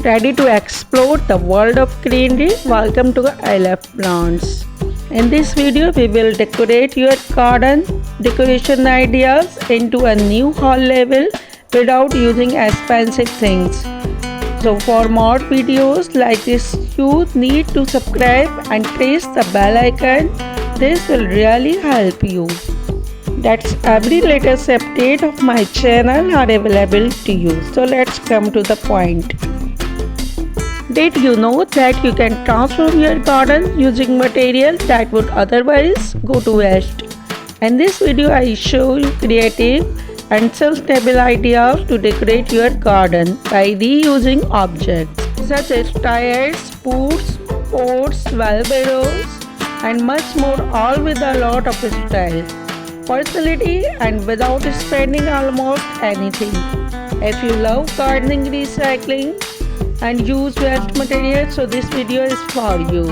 Ready to explore the world of greenery? Welcome to I Love Plants. In this video, we will decorate your garden decoration ideas into a new hall level without using expensive things. So for more videos like this, you need to subscribe and press the bell icon. This will really help you. That's every latest update of my channel are available to you. So let's come to the point. Did you know that you can transform your garden using materials that would otherwise go to waste? In this video, I show you creative and sustainable ideas to decorate your garden by reusing objects such as tires, spools, pots, wheelbarrows, and much more, all with a lot of style, personality, and without spending almost anything. If you love gardening, recycling, and use waste materials, so this video is for you.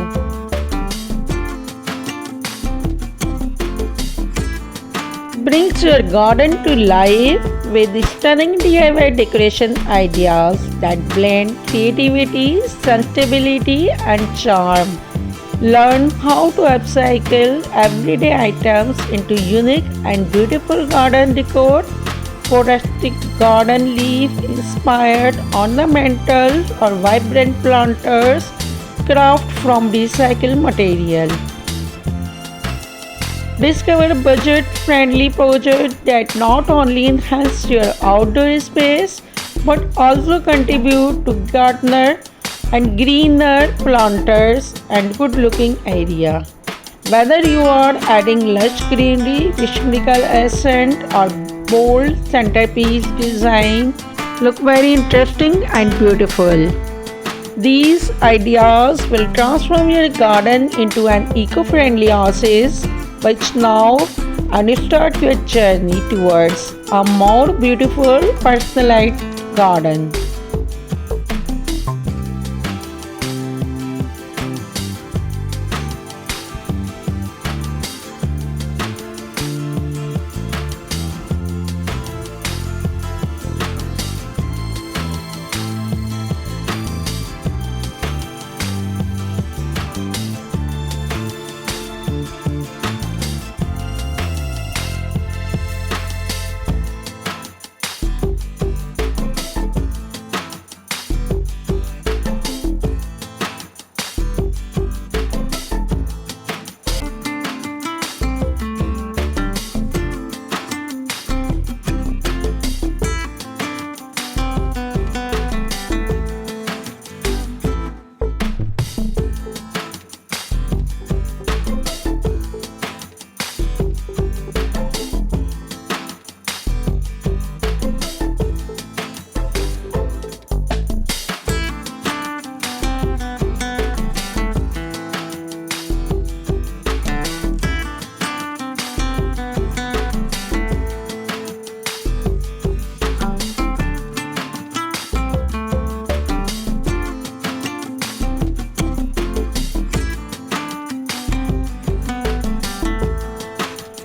Brings your garden to life with stunning DIY decoration ideas that blend creativity, sustainability, and charm. Learn how to upcycle everyday items into unique and beautiful garden decor, rustic garden leaf inspired ornamentals, or vibrant planters craft from recycled material. Discover budget friendly projects that not only enhance your outdoor space but also contribute to gardener and greener planters and good looking area. Whether you are adding lush greenery, whimsical accent, or bold centerpiece design, look very interesting and beautiful. These ideas will transform your garden into an eco-friendly oasis, which now and start your journey towards a more beautiful, personalized garden.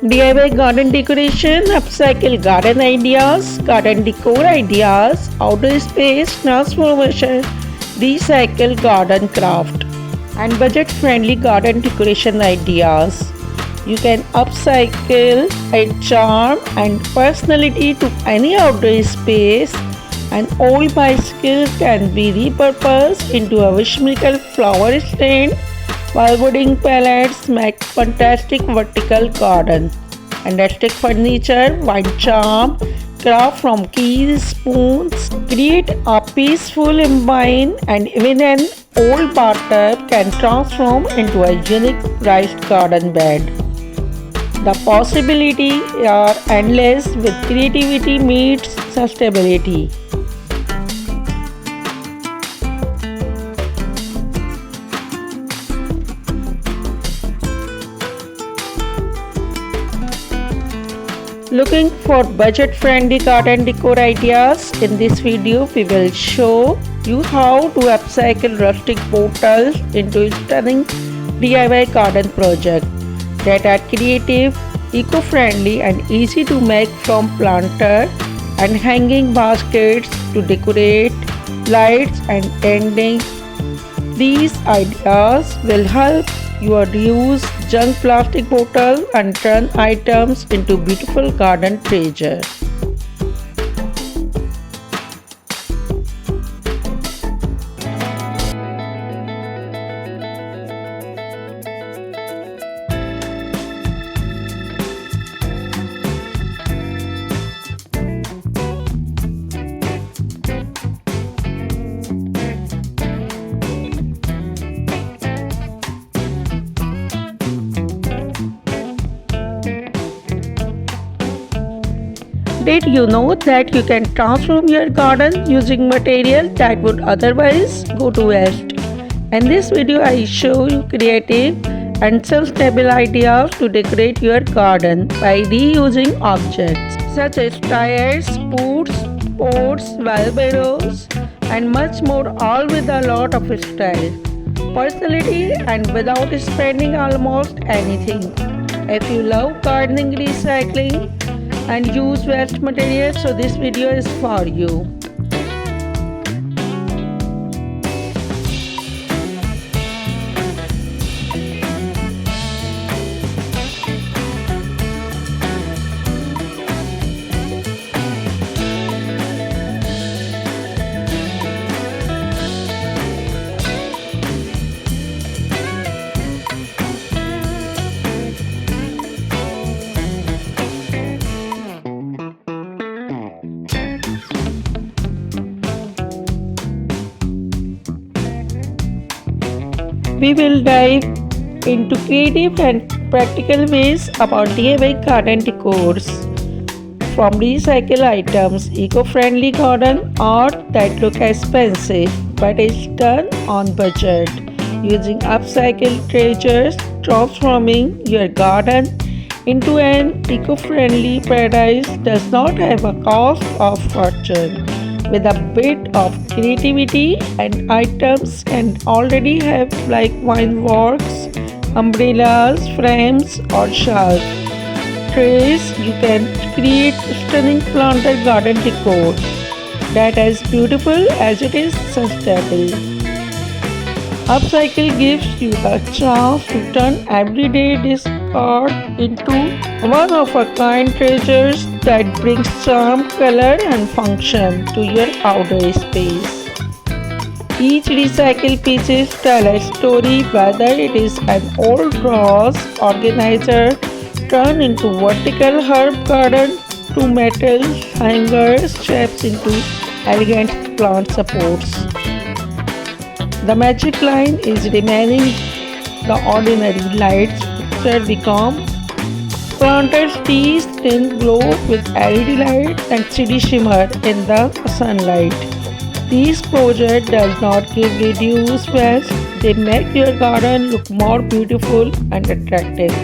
DIY garden decoration, upcycle garden ideas, garden decor ideas, outdoor space transformation, recycle garden craft, and budget-friendly garden decoration ideas. You can upcycle a charm and personality to any outdoor space. An old bicycle can be repurposed into a whimsical flower stand, while wooden pallets make fantastic vertical garden. And rustic furniture, wine charm, craft from keys, spoons, create a peaceful environment, and even an old bathtub can transform into a unique raised garden bed. The possibilities are endless with creativity meets sustainability. Looking for budget-friendly garden decor ideas? In this video, we will show you how to upcycle rustic bottles into stunning DIY garden projects that are creative, eco-friendly and easy to make from planter, and hanging baskets to decorate lights and ending. These ideas will help you reuse junk plastic bottles and turn items into beautiful garden treasure. Did you know that you can transform your garden using material that would otherwise go to waste? In this video, I show you creative and sustainable ideas to decorate your garden by reusing objects such as tires, spoons, pots, wheelbarrows, and much more, all with a lot of style, personality, and without spending almost anything. If you love gardening, recycling, and use waste materials, so this video is for you. We will dive into creative and practical ways about DIY garden decors. From recycle items, eco-friendly garden art that look expensive but is done on budget. Using upcycled treasures, transforming your garden into an eco-friendly paradise does not have a cost of fortune. With a bit of creativity and items can already have like wine works, umbrellas, frames or shelves. Trays, you can create stunning planted garden decor that is beautiful as it is sustainable. Upcycle gives you a chance to turn everyday discard into one-of-a-kind treasures that brings charm, color, and function to your outdoor space. Each recycled pieces tell a story, whether it is an old vase organizer turned into vertical herb garden to metal hangers shaped into elegant plant supports. The magic line is remaining the ordinary lights picture become planted teeth thin glow with LED lights and CD shimmer in the sunlight. These projects does not give reduced waste, they make your garden look more beautiful and attractive.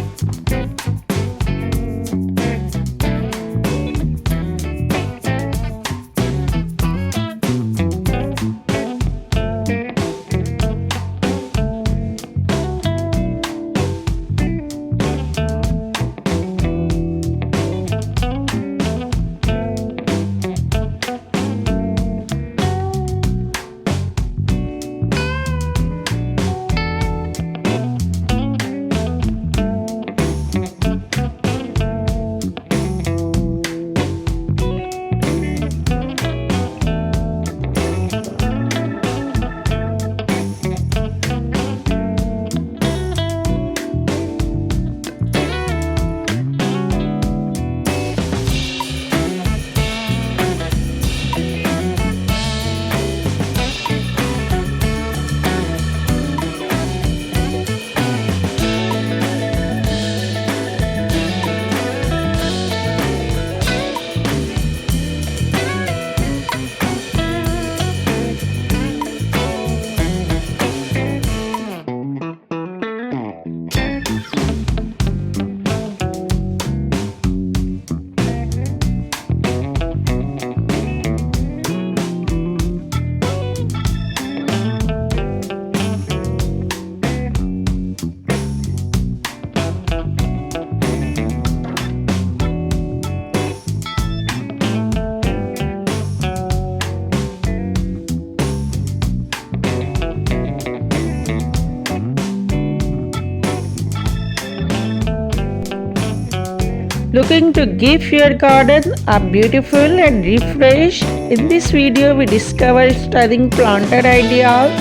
Looking to give your garden a beautiful and refresh? In this video we discover stunning planter ideas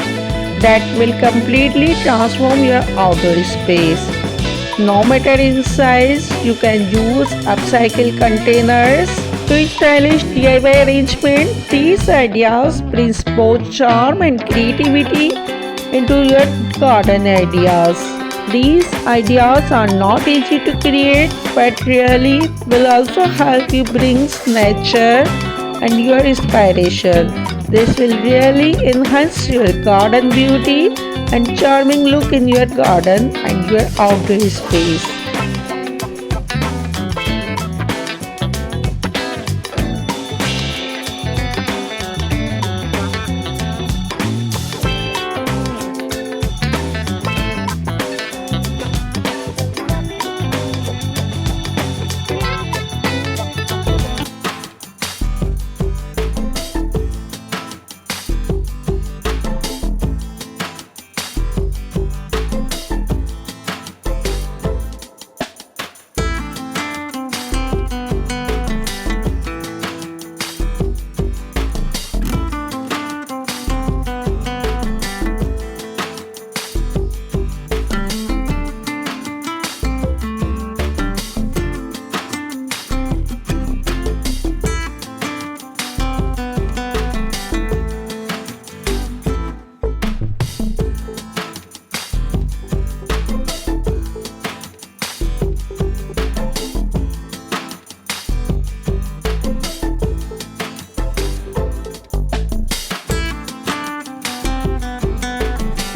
that will completely transform your outdoor space. No matter in size, you can use upcycled containers to stylish DIY arrangement. These ideas bring both charm and creativity into your garden ideas. These ideas are not easy to create but really will also help you bring nature and your inspiration. This will really enhance your garden beauty and charming look in your garden and your outdoor space.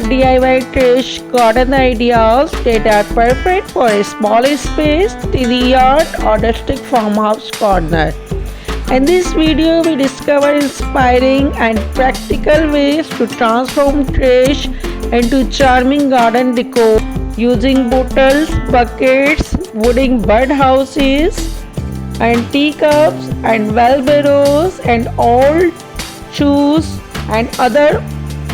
DIY trash garden ideas that are perfect for a small space, tiny yard or rustic farmhouse corner. In this video, we discover inspiring and practical ways to transform trash into charming garden decor using bottles, buckets, wooden birdhouses, and teacups and wheelbarrows and old shoes and other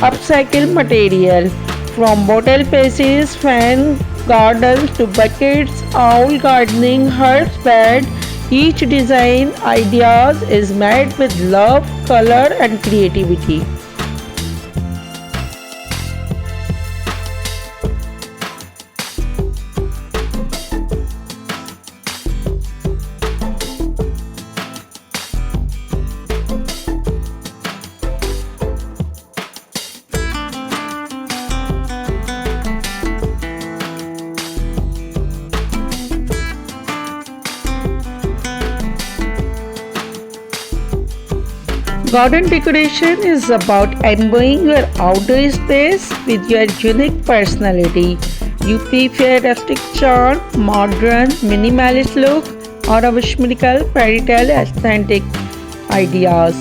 upcycled material. From bottle faces, fan gardens to buckets, owl gardening, herbs bed, each design ideas is made with love, color and creativity. Garden decoration is about imbuing your outdoor space with your unique personality. You prefer rustic charm, modern, minimalist look, or a whimsical fairy tale aesthetic ideas.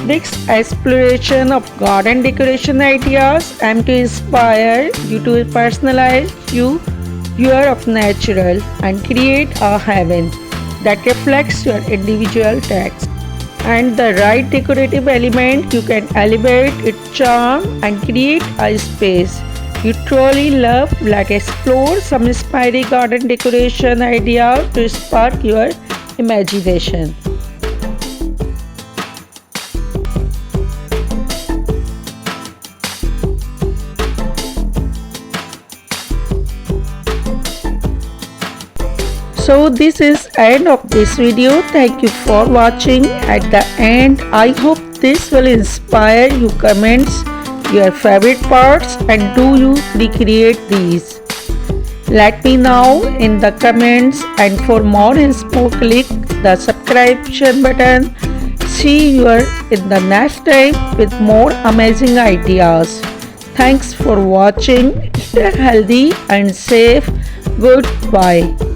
This exploration of garden decoration ideas aim to inspire you to personalize your view of natural and create a haven that reflects your individual taste. And the right decorative element, you can elevate its charm and create a space you truly love. Let's explore some inspiring garden decoration ideas to spark your imagination. So this is end of this video. Thank you for watching. At the end, I hope this will inspire you. Comments your favorite parts and do you recreate these. Let me know in the comments, and for more info click the subscription button. See you in the next time with more amazing ideas. Thanks for watching. Stay healthy and safe. Goodbye.